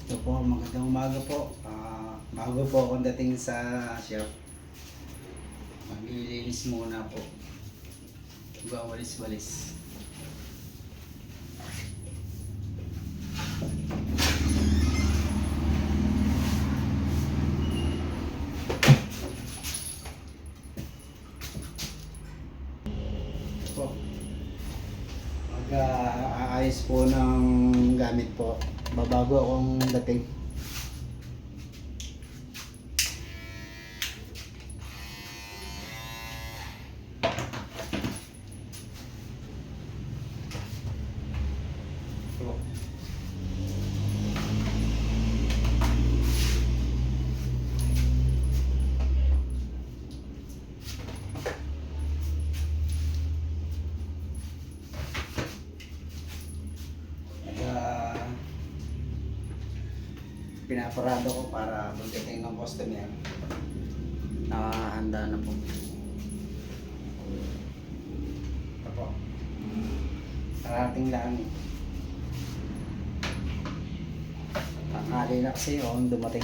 Ito po, magandang umaga po. Bago po akong dating sa shop, maglilinis muna po. Walis-walis. Ito po. Mag-aayos po ng gamit po. Babago akong dating. Ito. Pinaparado ko para pagdating ng customer, nakahanda na po. Ito po. Karating lang. Tanghali na kasi yung dumating.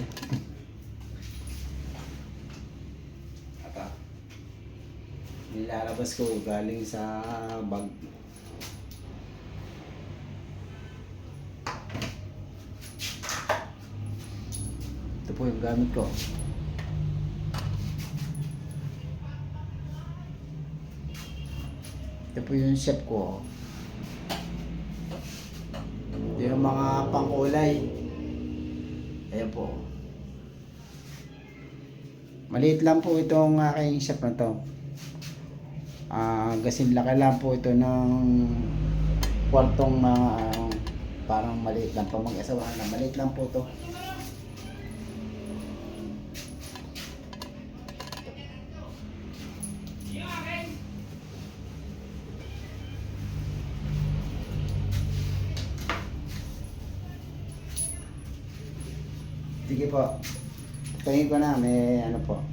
Ito. Nilalabas ko galing sa bag. Ito po yung gamit ko. Ito po yung chef ko. Ito yung mga pangkulay. Ayan po. Maliit lang po itong aking chef na to. Gasin laki lang po ito ng kwartong parang maliit lang. Pag mag-asawahan na, maliit lang po ito. Sige po. Tingin ko na may ano po.